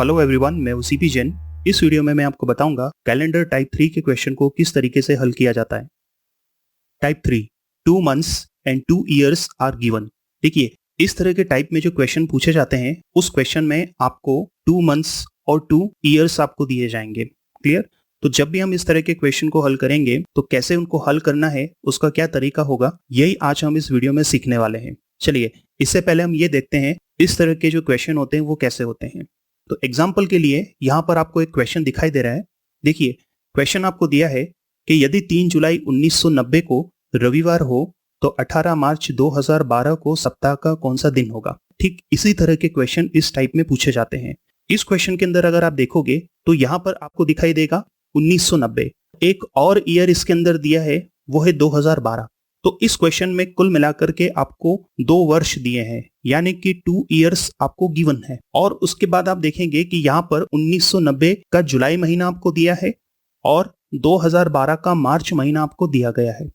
Hello everyone, मैं हूं CP Jain. इस वीडियो में मैं आपको बताऊंगा कैलेंडर टाइप 3 के क्वेश्चन को किस तरीके से हल किया जाता है। Type 3, 2 months and 2 years are given. देखिए, इस तरह के टाइप में जो क्वेश्चन पूछे जाते हैं उस क्वेश्चन में आपको 2 मंथ्स और 2 ईयर्स आपको दिए जाएंगे। क्लियर? तो जब भी हम इस तरह के क्वेश्चन को हल करेंगे तो कैसे उनको हल करना है, उसका क्या तरीका होगा, यही आज हम इस वीडियो में सीखने वाले हैं। चलिए, इससे पहले हम ये देखते हैं इस तरह के जो क्वेश्चन होते हैं वो कैसे होते हैं। तो एग्जाम्पल के लिए यहाँ पर आपको एक क्वेश्चन दिखाई दे रहा है। देखिए, क्वेश्चन आपको दिया है कि यदि 3 जुलाई 1990 को रविवार हो तो 18 मार्च 2012 को सप्ताह का कौन सा दिन होगा। ठीक इसी तरह के क्वेश्चन इस टाइप में पूछे जाते हैं। इस क्वेश्चन के अंदर अगर आप देखोगे तो यहाँ पर आपको दिखाई देगा 1990। एक और ईयर इसके अंदर दिया है, वो है 2012। तो इस क्वेश्चन में कुल मिलाकर के आपको 2 वर्ष दिए हैं, यानी कि 2 इयर्स आपको गिवन है। और उसके बाद आप देखेंगे कि यहाँ पर 1990 का जुलाई महीना आपको दिया है और 2012 का मार्च महीना आपको दिया गया है।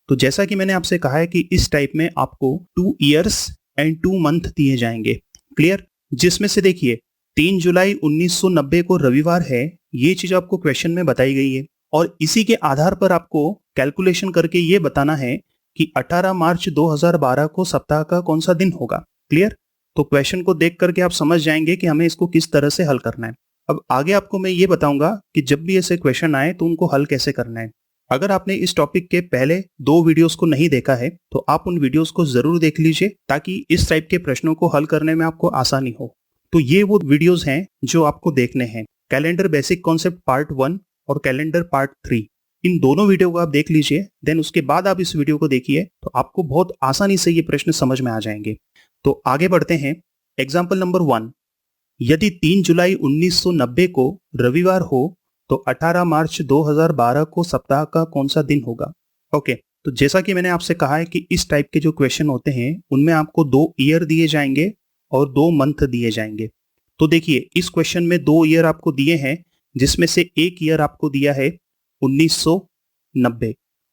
तो जैसा कि मैंने आपसे कहा है कि इस टाइप में आपको 2 इयर्स एंड 2 मंथ दिए जाएंगे। क्लियर? जिसमें से देखिए 3 जुलाई 1990 को रविवार है, ये चीज आपको क्वेश्चन में बताई गई है और इसी के आधार पर आपको कैलकुलेशन करके ये बताना है कि 18 मार्च 2012 को सप्ताह का कौन सा दिन होगा। क्लियर? तो क्वेश्चन को देख करके आप समझ जाएंगे कि हमें इसको किस तरह से हल करना है। अब आगे आपको मैं ये बताऊंगा कि जब भी ऐसे क्वेश्चन आए तो उनको हल कैसे करना है। अगर आपने इस टॉपिक के पहले 2 वीडियोस को नहीं देखा है तो आप उन वीडियोस को जरूर देख लीजिए, ताकि इस टाइप के प्रश्नों को हल करने में आपको आसानी हो। तो ये वो वीडियोस हैं जो आपको देखने हैं, कैलेंडर बेसिक कॉन्सेप्ट पार्ट 1 और कैलेंडर पार्ट 3। इन दोनों वीडियो को आप देख लीजिए, देन उसके बाद आप इस वीडियो को देखिए तो आपको बहुत आसानी से ये प्रश्न समझ में आ जाएंगे। तो आगे बढ़ते हैं। एग्जाम्पल नंबर 1, यदि 3 जुलाई 1990 को रविवार हो तो 18 मार्च 2012 को सप्ताह का कौन सा दिन होगा। ओके, तो जैसा कि मैंने आपसे कहा है कि इस टाइप के जो क्वेश्चन होते हैं उनमें आपको 2 ईयर दिए जाएंगे और 2 मंथ दिए जाएंगे। तो देखिए, इस क्वेश्चन में 2 ईयर आपको दिए हैं, जिसमें से एक ईयर आपको दिया है 1990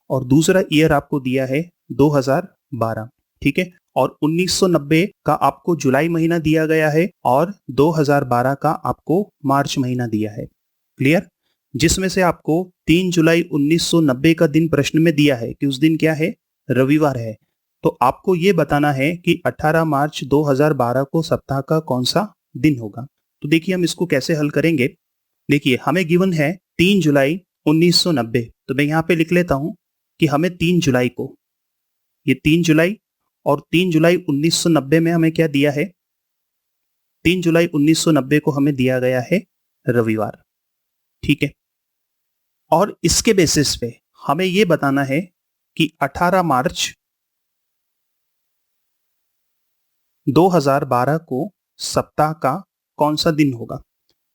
और दूसरा ईयर आपको दिया है 2012। ठीक है? और 1990 का आपको जुलाई महीना दिया गया है और 2012 का आपको मार्च महीना दिया है। क्लियर? जिसमें से आपको 3 जुलाई 1990 का दिन प्रश्न में दिया है कि उस दिन क्या है, रविवार है। तो आपको ये बताना है कि 18 मार्च 2012 को सप्ताह का कौन सा दिन होगा। तो देखिए, हम इसको कैसे हल करेंगे। देखिए, हमें गिवन है 3 जुलाई 1990, तो मैं यहाँ पे लिख लेता हूं कि हमें 3 जुलाई को, ये 3 जुलाई और 3 जुलाई 1990 में हमें क्या दिया है, 3 जुलाई 1990 को हमें दिया गया है रविवार। ठीक है? और इसके बेसिस पे हमें यह बताना है कि 18 मार्च 2012 को सप्ताह का कौन सा दिन होगा।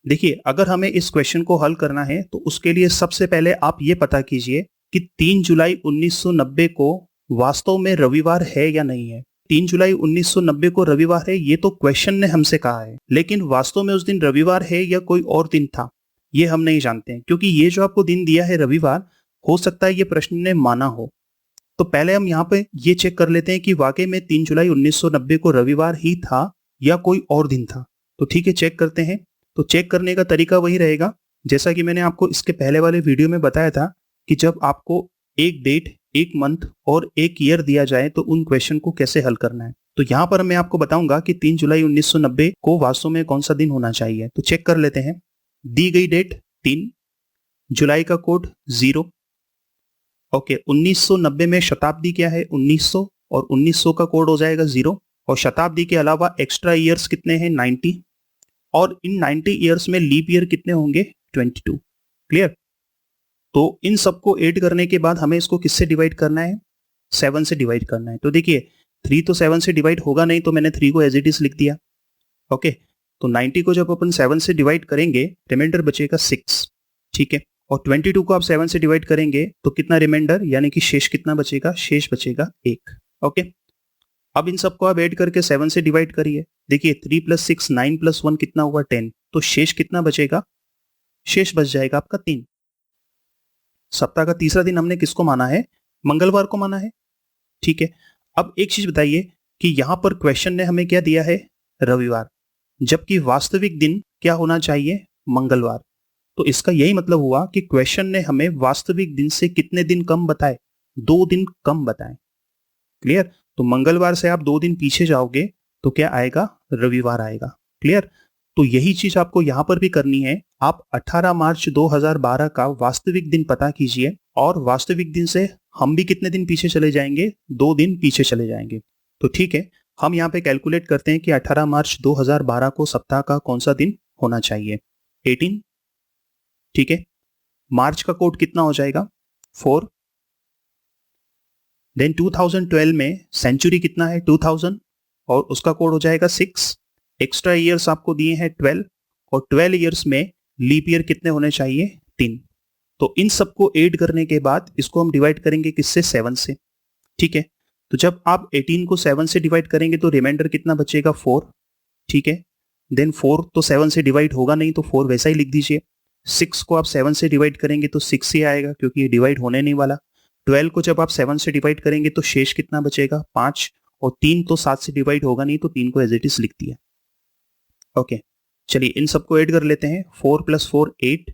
देखिए, अगर हमें इस क्वेश्चन को हल करना है तो उसके लिए सबसे पहले आप ये पता कीजिए कि 3 जुलाई 1990 को वास्तव में रविवार है या नहीं है। 3 जुलाई 1990 को रविवार है, ये तो क्वेश्चन ने हमसे कहा है, लेकिन वास्तव में उस दिन रविवार है या कोई और दिन था, ये हम नहीं जानते हैं, क्योंकि ये जो आपको दिन दिया है रविवार, हो सकता है ये प्रश्न ने माना हो। तो पहले हम यहाँ पे ये चेक कर लेते हैं कि वाकई में 3 जुलाई 1990 को रविवार ही था या कोई और दिन था। तो ठीक है, चेक करते हैं। तो चेक करने का तरीका वही रहेगा जैसा कि मैंने आपको इसके पहले वाले वीडियो में बताया था कि जब आपको एक डेट, एक मंथ और एक ईयर दिया जाए तो उन क्वेश्चन को कैसे हल करना है। तो यहाँ पर मैं आपको बताऊंगा कि 3 जुलाई 1990 को वास्तव में कौन सा दिन होना चाहिए। तो चेक कर लेते हैं। दी गई डेट 3, जुलाई का कोड 0। ओके, 1990 में शताब्दी क्या है, 1900, और 1900 का कोड हो जाएगा 0। और शताब्दी के अलावा एक्स्ट्रा ईयर्स कितने हैं, 90। और इन 90 ईयर्स में लीप ईयर कितने होंगे, 22। क्लियर? तो इन सबको ऐड करने के बाद हमें इसको किससे डिवाइड करना है, 7 से डिवाइड करना है। तो देखिए, 3 तो 7 से डिवाइड होगा नहीं, तो मैंने 3 को एज इट इज लिख दिया। ओके, तो 90 को जब अपन 7 से डिवाइड करेंगे, रिमाइंडर बचेगा 6। ठीक है? और 22 को आप 7 से डिवाइड करेंगे तो कितना रिमाइंडर, यानी कि शेष कितना बचेगा, शेष बचेगा 1। ओके, अब इन सबको आप ऐड करके 7 से डिवाइड करिए। देखिए, 3 + 6 9 + 1 कितना हुआ, 10। तो शेष कितना बचेगा, शेष बच जाएगा आपका 3। सप्ताह का तीसरा दिन हमने किसको माना है, मंगलवार को माना है। ठीक है? अब एक चीज बताइए कि यहां पर क्वेश्चन ने हमें क्या दिया है, रविवार, जबकि वास्तविक दिन क्या होना चाहिए, मंगलवार। तो इसका यही मतलब हुआ कि क्वेश्चन ने हमें वास्तविक दिन से कितने दिन कम बताए, 2 दिन कम बताए। क्लियर। तो मंगलवार से आप 2 दिन पीछे जाओगे तो क्या आएगा, रविवार आएगा। क्लियर। तो यही चीज आपको यहां पर भी करनी है। आप 18 मार्च 2012 का वास्तविक दिन पता कीजिए और वास्तविक दिन से हम भी कितने दिन पीछे चले जाएंगे, 2 दिन पीछे चले जाएंगे। तो ठीक है, हम यहाँ पे कैलकुलेट करते हैं कि 18 मार्च 2012 को सप्ताह का कौन सा दिन होना चाहिए, 18। ठीक है, मार्च का कोड कितना हो जाएगा, 4। देन 2012 में सेंचुरी कितना है, 2000, और उसका कोड हो जाएगा 6। एक्स्ट्रा ईयर्स आपको दिए हैं 12, और 12 ईयर्स में लीप ईयर कितने होने चाहिए, 3। तो इन सबको ऐड करने के बाद इसको हम डिवाइड करेंगे किससे, 7 से। ठीक है, तो जब आप 18 को 7 से डिवाइड करेंगे तो रिमाइंडर कितना बचेगा, 4। ठीक है, देन 4 तो 7 से डिवाइड होगा नहीं तो 4 वैसा ही लिख दीजिए। 6 को आप 7 से डिवाइड करेंगे तो 6 ही आएगा क्योंकि ये डिवाइड होने नहीं वाला। 12 को जब आप 7 से डिवाइड करेंगे तो शेष कितना बचेगा, 5, और 3 तो 7 से डिवाइड होगा नहीं तो 3 को एज इट इज लिख दिया। ओके, चलिए इन सबको ऐड कर लेते हैं। 4 + 4 8,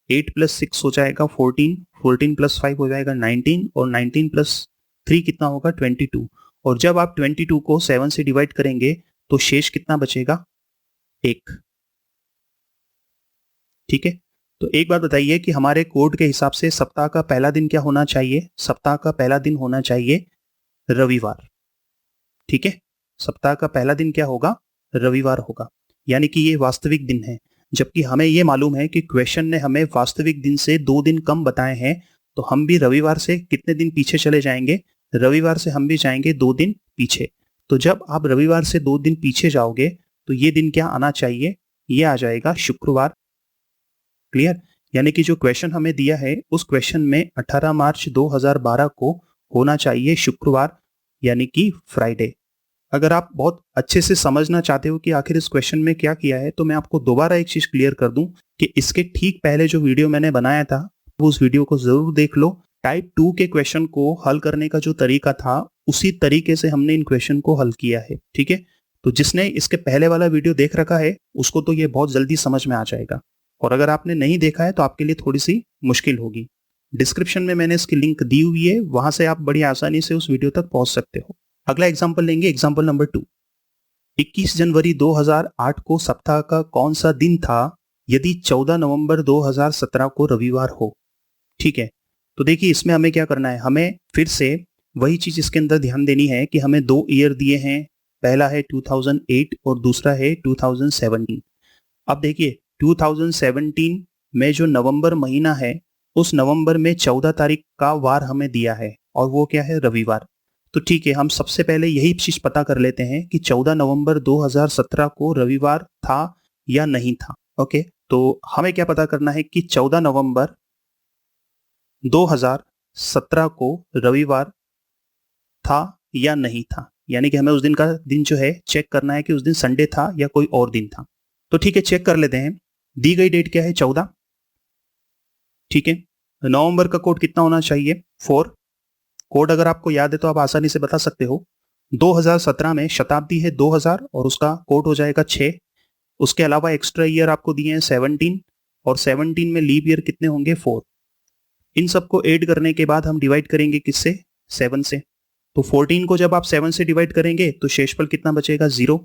8 + 6 हो जाएगा 14, 14 + 5 हो जाएगा 19, और 19 + 3 कितना होगा, 22। और जब आप 22 को 7 से डिवाइड करेंगे तो शेष कितना बचेगा, 1। ठीक है, तो एक बात बताइए कि हमारे कोड के हिसाब से सप्ताह का पहला दिन क्या होना चाहिए, सप्ताह का पहला दिन होना चाहिए रविवार। ठीक है, सप्ताह का पहला दिन क्या होगा, रविवार होगा, यानी कि ये वास्तविक दिन है। जबकि हमें ये मालूम है कि क्वेश्चन ने हमें वास्तविक दिन से 2 दिन कम बताए हैं, तो हम भी रविवार से कितने दिन पीछे चले जाएंगे, रविवार से हम भी जाएंगे 2 दिन पीछे। तो जब आप रविवार से 2 दिन पीछे जाओगे तो ये दिन क्या आना चाहिए, ये आ जाएगा शुक्रवार। क्लियर, यानी कि जो क्वेश्चन हमें दिया है उस क्वेश्चन में 18 मार्च 2012 को होना चाहिए शुक्रवार, यानी कि फ्राइडे। अगर आप बहुत अच्छे से समझना चाहते हो कि आखिर इस क्वेश्चन में क्या किया है, तो मैं आपको दोबारा एक चीज क्लियर कर दूं कि इसके ठीक पहले जो वीडियो मैंने बनाया था वो उस वीडियो को जरूर देख लो। टाइप 2 के क्वेश्चन को हल करने का जो तरीका था उसी तरीके से हमने इन क्वेश्चन को हल किया है। ठीक है, तो जिसने इसके पहले वाला वीडियो देख रखा है उसको तो ये बहुत जल्दी समझ में आ जाएगा, और अगर आपने नहीं देखा है तो आपके लिए थोड़ी सी मुश्किल होगी। डिस्क्रिप्शन में मैंने इसकी लिंक दी हुई है, वहां से आप बड़ी आसानी से उस वीडियो तक पहुंच सकते हो। अगला एग्जाम्पल लेंगे, एग्जाम्पल नंबर 2। 21 जनवरी 2008 को सप्ताह का कौन सा दिन था यदि 14 नवंबर 2017 को रविवार हो। ठीक है, तो देखिए इसमें हमें क्या करना है, हमें फिर से वही चीज इसके अंदर ध्यान देनी है कि हमें 2 ईयर दिए हैं, पहला है 2008 और दूसरा है 2017। अब देखिए 2017 में जो नवंबर महीना है उस नवंबर में 14 तारीख का वार हमें दिया है और वो क्या है, रविवार। तो ठीक है, हम सबसे पहले यही चीज पता कर लेते हैं कि 14 नवंबर 2017 को रविवार था या नहीं था। ओके, तो हमें क्या पता करना है कि 14 नवंबर 2017 को रविवार था या नहीं था, यानी कि हमें उस दिन का दिन जो है चेक करना है कि उस दिन संडे था या कोई और दिन था। तो ठीक है, चेक कर लेते हैं। दी गई डेट क्या है, 14। ठीक है, नवंबर का कोड कितना होना चाहिए, 4। कोड अगर आपको याद है तो आप आसानी से बता सकते हो। 2017 में शताब्दी है 2000 और उसका कोड हो जाएगा 6। उसके अलावा एक्स्ट्रा ईयर आपको दिए हैं 17, और 17 में लीप ईयर कितने होंगे, 4। इन सबको ऐड करने के बाद हम डिवाइड करेंगे किससे, 7 से। तो 14 को जब आप 7 से डिवाइड करेंगे तो शेषफल कितना बचेगा, 0।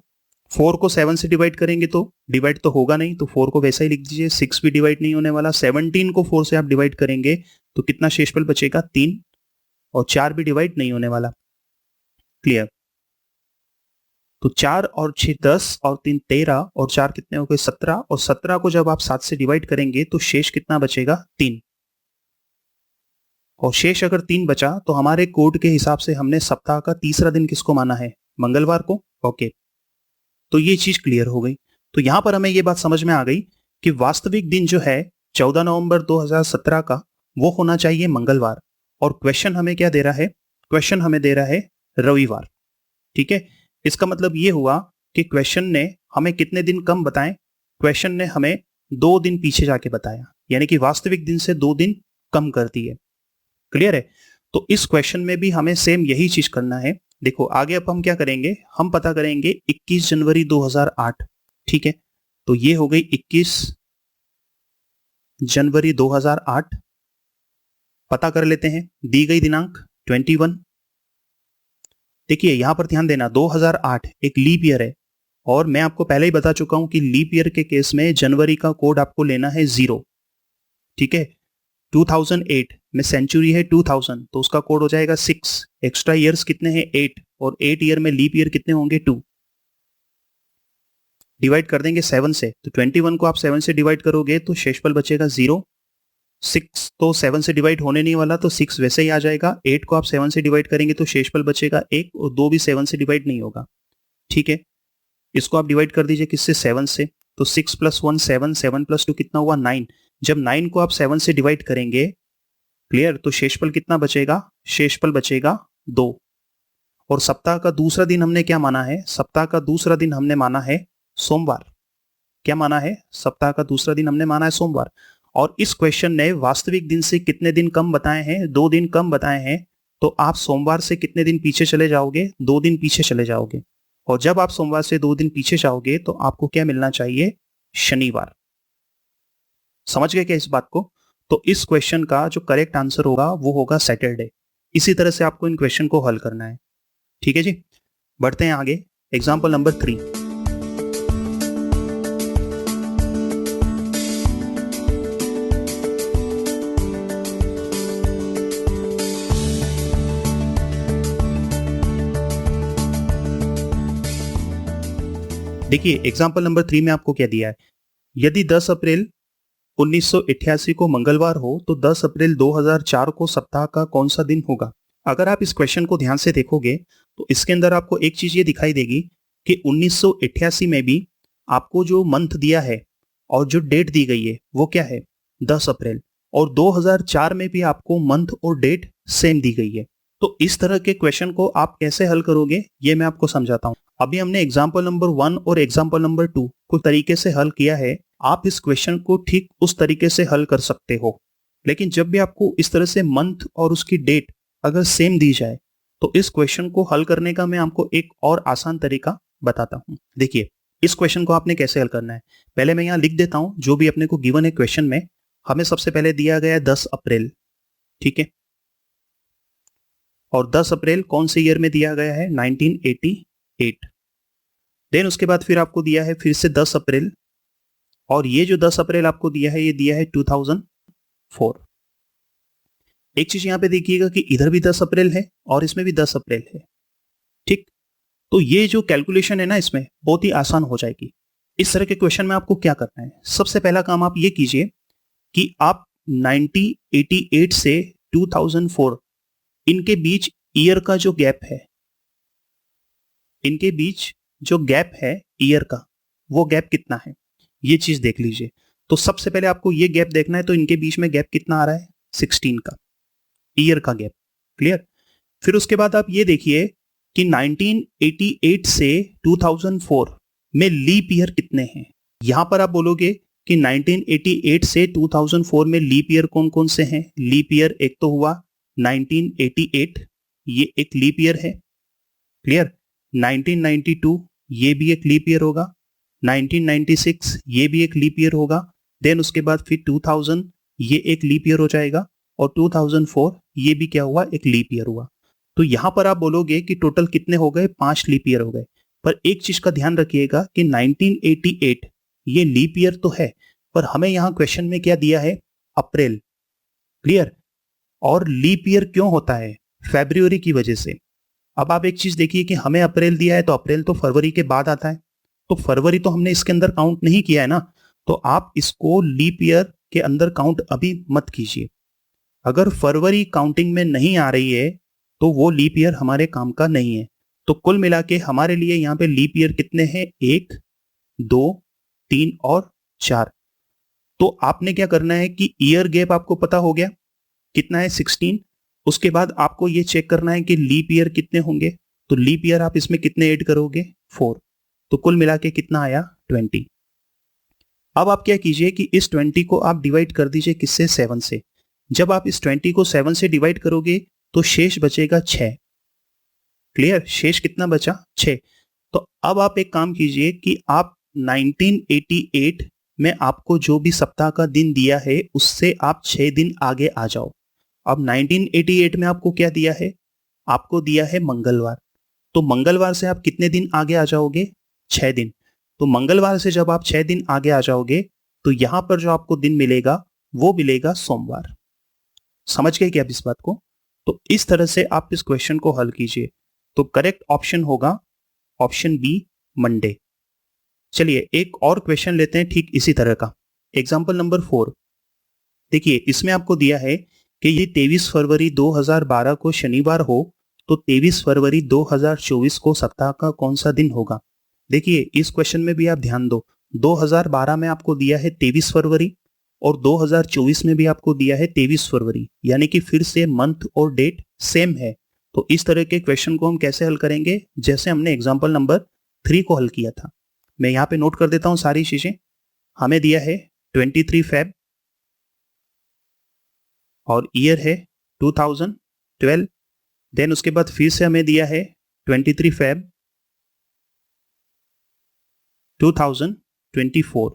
4 को 7 से डिवाइड करेंगे तो डिवाइड तो होगा नहीं, तो 4 को वैसा ही लिख दीजिए। 6 भी डिवाइड नहीं होने वाला। 17 को 4 से आप डिवाइड करेंगे तो कितना शेषफल बचेगा, 3, और 4 भी डिवाइड नहीं होने वाला। क्लियर, तो 4 और 6 10 और 3 13 और 4 कितने हो गए, 17, और 17 को जब आप 7 से डिवाइड करेंगे तो शेष कितना बचेगा, 3। और शेष अगर 3 बचा तो हमारे कोड के हिसाब से हमने सप्ताह का तीसरा दिन किसको माना है, मंगलवार को। ओके, तो ये चीज क्लियर हो गई। तो यहां पर हमें ये बात समझ में आ गई कि वास्तविक दिन जो है 14 नवंबर 2017 का वो होना चाहिए मंगलवार, और क्वेश्चन हमें क्या दे रहा है, क्वेश्चन हमें दे रहा है रविवार। ठीक है, इसका मतलब ये हुआ कि क्वेश्चन ने हमें कितने दिन कम बताएं, क्वेश्चन ने हमें 2 दिन पीछे जाके बताया, यानी कि वास्तविक दिन से 2 दिन कम कर दिए। क्लियर है, तो इस क्वेश्चन में भी हमें सेम यही चीज करना है। देखो आगे अब हम क्या करेंगे, हम पता करेंगे 21 जनवरी 2008। ठीक है, तो ये हो गई 21 जनवरी 2008। पता कर लेते हैं, दी गई दिनांक 21। देखिए यहां पर ध्यान देना, 2008 एक लीप ईयर है और मैं आपको पहले ही बता चुका हूं कि लीप ईयर के केस में जनवरी का कोड आपको लेना है 0। ठीक है, 2008 में सेंचुरी है 2000, तो उसका कोड हो जाएगा 6। एक्स्ट्रा ईयर्स कितने हैं 8, और 8 ईयर में लीप ईयर कितने होंगे 2। डिवाइड कर देंगे 7 से, तो 21 को आप 7 से डिवाइड करोगे तो शेषफल बचेगा 0। 6 तो 7 से डिवाइड होने नहीं वाला, तो 6 वैसे ही आ जाएगा। 8 को आप 7 से डिवाइड करेंगे तो शेषफल बचेगा 1, और 2 भी 7 से डिवाइड नहीं होगा। ठीक है, इसको आप डिवाइड कर दीजिए किससे, 7 से। तो 6 + 1 7, 7 + 2 कितना हुआ 9। जब 9 को आप 7 से डिवाइड करेंगे, क्लियर, तो शेषफल कितना बचेगा, शेषफल बचेगा 2। और सप्ताह का दूसरा दिन हमने क्या माना है, सप्ताह का दूसरा दिन हमने माना है सोमवार। क्या माना है, सप्ताह का दूसरा दिन हमने माना है सोमवार। और इस क्वेश्चन ने वास्तविक दिन से कितने दिन कम बताए हैं, 2 दिन कम बताए हैं। तो आप सोमवार से कितने दिन पीछे चले जाओगे, 2 दिन पीछे चले जाओगे। और जब आप सोमवार से 2 दिन पीछे जाओगे तो आपको क्या मिलना चाहिए, शनिवार। समझ गए क्या इस बात को? तो इस क्वेश्चन का जो करेक्ट आंसर होगा वो होगा सैटरडे। इसी तरह से आपको इन क्वेश्चन को हल करना है। ठीक है जी, बढ़ते हैं आगे। Example number 3। देखिए एग्जाम्पल नंबर 3 में आपको क्या दिया है, यदि 10 अप्रैल 1988 को मंगलवार हो तो 10 अप्रैल 2004 को सप्ताह का कौन सा दिन होगा। अगर आप इस क्वेश्चन को ध्यान से देखोगे तो इसके अंदर आपको एक चीज ये दिखाई देगी कि 1988 में भी आपको जो मंथ दिया है और जो डेट दी गई है वो क्या है, 10 अप्रैल। और 2004 में भी आपको मंथ और डेट सेम दी गई है। तो इस तरह के क्वेश्चन को आप कैसे हल करोगे ये मैं आपको समझाता हूं। अभी हमने एग्जाम्पल नंबर 1 और एग्जाम्पल नंबर 2 को तरीके से हल किया है। आप इस क्वेश्चन को ठीक उस तरीके से हल कर सकते हो, लेकिन जब भी आपको इस तरह से मंथ और उसकी डेट अगर सेम दी जाए तो इस क्वेश्चन को हल करने का मैं आपको एक और आसान तरीका बताता हूं। देखिए इस क्वेश्चन को आपने कैसे हल करना है, पहले मैं यहां लिख देता हूं जो भी अपने को गिवन है क्वेश्चन में। हमें सबसे पहले दिया गया है 10 अप्रैल, ठीक है, और 10 अप्रैल कौन से ईयर में दिया गया है, 1988। देन उसके बाद फिर आपको दिया है फिर से 10 अप्रैल, और ये जो 10 अप्रैल आपको दिया है ये दिया है 2004। एक चीज यहां पे देखिएगा कि इधर भी 10 अप्रैल है और इसमें भी 10 अप्रैल है। ठीक, तो ये जो कैलकुलेशन है ना इसमें बहुत ही आसान हो जाएगी। इस तरह के क्वेश्चन में आपको क्या करना है, सबसे पहला काम आप ये कीजिए कि आप 1988 से 2004 इनके बीच ईयर का जो गैप है, इनके बीच जो गैप है ईयर का, वो गैप कितना है ये चीज देख लीजिए। तो सबसे पहले आपको ये गैप देखना है, तो इनके बीच में गैप कितना आ रहा है, 16 का ईयर का गैप। क्लियर। फिर उसके बाद आप ये देखिए कि 1988 से 2004 में लीप ईयर कितने हैं। यहां पर आप बोलोगे कि 1988 से 2004 में लीप ईयर कौन कौन से हैं। लीप ईयर एक तो हुआ 1988, ये एक लीप ईयर है। क्लियर। 1992 ये भी एक लीप ईयर होगा। 1996 ये भी एक लीप ईयर होगा। देन उसके बाद फिर 2000 ये एक लीप ईयर हो जाएगा, और 2004 ये भी क्या हुआ, एक लीप ईयर हुआ। तो यहां पर आप बोलोगे कि टोटल कितने हो गए, 5 लीप ईयर हो गए। पर एक चीज का ध्यान रखिएगा कि 1988 ये लीप ईयर तो है, पर हमें यहां क्वेश्चन में क्या दिया है, अप्रैल। क्लियर। और लीप ईयर क्यों होता है, फरवरी की वजह से। अब आप एक चीज देखिए कि हमें अप्रैल दिया है, तो अप्रैल तो फरवरी के बाद आता है, तो फरवरी तो हमने इसके अंदर काउंट नहीं किया है ना। तो आप इसको लीप ईयर के अंदर काउंट अभी मत कीजिए। अगर फरवरी काउंटिंग में नहीं आ रही है तो वो लीप ईयर हमारे काम का नहीं है। तो कुल मिला के हमारे लिए यहाँ पे लीप ईयर कितने हैं, 1, 2, 3 और 4। तो आपने क्या करना है कि ईयर गैप आपको पता हो गया कितना है, 16। उसके बाद आपको ये चेक करना है कि लीप ईयर कितने होंगे। तो लीप ईयर आप इसमें कितने ऐड करोगे, 4। तो कुल मिला के कितना आया, 20। अब आप क्या कीजिए कि इस 20 को आप डिवाइड कर दीजिए किससे, 7 से। जब आप इस 20 को 7 से डिवाइड करोगे तो शेष बचेगा 6। क्लियर। शेष कितना बचा, 6। तो अब आप एक काम कीजिए कि आप 1988 में आपको जो भी सप्ताह का दिन दिया है उससे आप 6 दिन आगे आ जाओ। अब 1988 में आपको क्या दिया है? आपको दिया है मंगलवार। तो मंगलवार से आप कितने दिन आगे आ जाओगे? 6 दिन। तो मंगलवार से जब आप 6 दिन आगे आ जाओगे तो यहां पर जो आपको दिन मिलेगा वो मिलेगा सोमवार। समझ गए क्या आप इस बात को? तो इस तरह से आप इस क्वेश्चन को हल कीजिए। तो करेक्ट ऑप्शन होगा ऑप्शन बी, मंडे। चलिए एक और क्वेश्चन लेते हैं ठीक इसी तरह का। Example number 4। देखिए इसमें आपको दिया है कि ये 23 फरवरी 2012 को शनिवार हो तो 23 फरवरी 2024 को सप्ताह का कौन सा दिन होगा? देखिए इस क्वेश्चन में भी आप ध्यान दो, 2012 में आपको दिया है 23 फरवरी और 2024 में भी आपको दिया है 23 फरवरी, यानी कि फिर से मंथ और डेट सेम है। तो इस तरह के क्वेश्चन को हम कैसे हल करेंगे? जैसे हमने एग्जाम्पल नंबर 3 को हल किया था। मैं यहाँ पे नोट कर देता हूं सारी चीजें। हमें दिया है 23 फेब और ईयर है 2012। देन उसके बाद फिर से हमें दिया है 23 फेब 2024।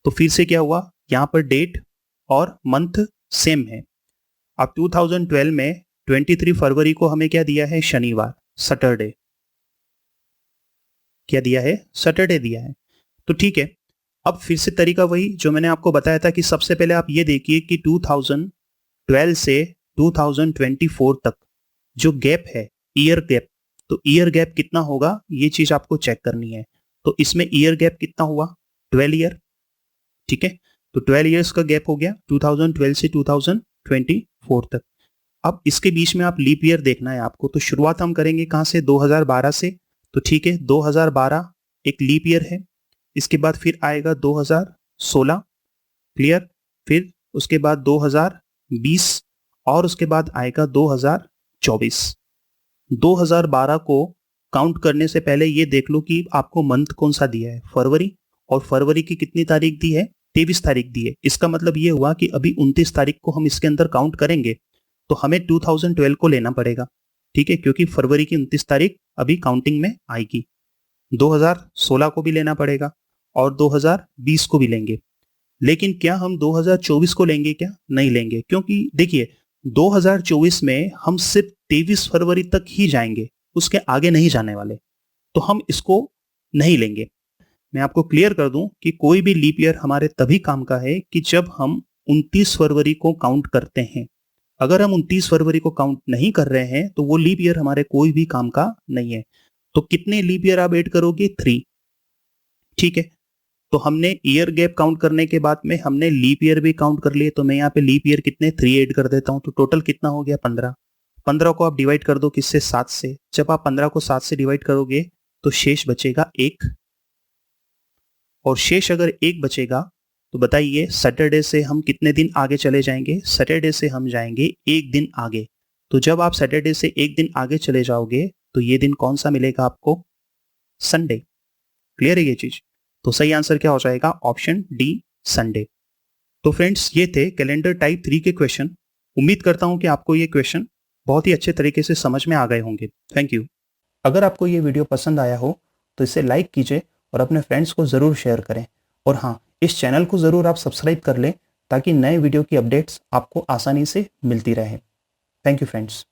तो फिर से क्या हुआ? यहां पर डेट और मंथ सेम है। अब 2012 में 23 फरवरी को हमें क्या दिया है? शनिवार, सैटरडे। क्या दिया है? सैटरडे दिया है। तो ठीक है, अब फिर से तरीका वही जो मैंने आपको बताया था कि सबसे पहले आप ये देखिए कि 2012 से 2024 तक जो गैप है, ईयर गैप, तो ईयर गैप कितना होगा ये चीज आपको चेक करनी है। तो इसमें ईयर गैप कितना हुआ? 12 ईयर। ठीक है, तो 12 ईयर्स का गैप हो गया 2012 से 2024 तक। अब इसके बीच में आप लीप ईयर देखना है आपको। तो शुरुआत हम करेंगे कहां से? 2012 से। तो ठीक है, 2012 एक लीप ईयर है। इसके बाद फिर आएगा 2016, क्लियर। फिर उसके बाद 2020 और उसके बाद आएगा 2024। 2012 को काउंट करने से पहले ये देख लो कि आपको मंथ कौन सा दिया है? फरवरी। और फरवरी की कितनी तारीख दी है? 23 तारीख दी है। इसका मतलब ये हुआ कि अभी 29 तारीख को हम इसके अंदर काउंट करेंगे तो हमें 2012 को लेना पड़ेगा। ठीक है, क्योंकि फरवरी की 29 तारीख अभी काउंटिंग में आएगी। 2016 को भी लेना पड़ेगा और 2020 को भी लेंगे। लेकिन क्या हम 2024 को लेंगे? क्या नहीं लेंगे, क्योंकि देखिए 2024 में हम सिर्फ 23 फरवरी तक ही जाएंगे, उसके आगे नहीं जाने वाले। तो हम इसको नहीं लेंगे। मैं आपको क्लियर कर दूं कि कोई भी लीप ईयर हमारे तभी काम का है कि जब हम 29 फरवरी को काउंट करते हैं। अगर हम 29 फरवरी को काउंट नहीं कर रहे हैं तो वो लीप ईयर हमारे कोई भी काम का नहीं है। तो कितने लीप ईयर आप ऐड करोगे? 3। ठीक है, तो हमने ईयर गैप काउंट करने के बाद में हमने लीप ईयर भी काउंट कर लिए। तो मैं यहाँ पे लीप ईयर कितने? 3 ऐड कर देता हूं। तो टोटल कितना हो गया? 15। 15 को आप डिवाइड कर दो किससे? 7 से। जब आप 15 को 7 से डिवाइड करोगे तो शेष बचेगा 1। और शेष अगर 1 बचेगा तो बताइए सैटरडे से हम कितने दिन आगे चले जाएंगे? सैटरडे से हम जाएंगे 1 दिन आगे। तो जब आप सैटरडे से 1 दिन आगे चले जाओगे तो ये दिन कौन सा मिलेगा आपको? संडे। क्लियर है ये चीज? तो सही आंसर क्या हो जाएगा? Option D, Sunday. तो फ्रेंड्स ये थे कैलेंडर टाइप 3 के क्वेश्चन। उम्मीद करता हूं कि आपको ये क्वेश्चन बहुत ही अच्छे तरीके से समझ में आ गए होंगे। Thank you. अगर आपको ये वीडियो पसंद आया हो तो इसे लाइक कीजिए और अपने फ्रेंड्स को ज़रूर शेयर करें। और हाँ, इस चैनल को ज़रूर आप सब्सक्राइब कर लें ताकि नए वीडियो की अपडेट्स आपको आसानी से मिलती रहे। Thank you friends.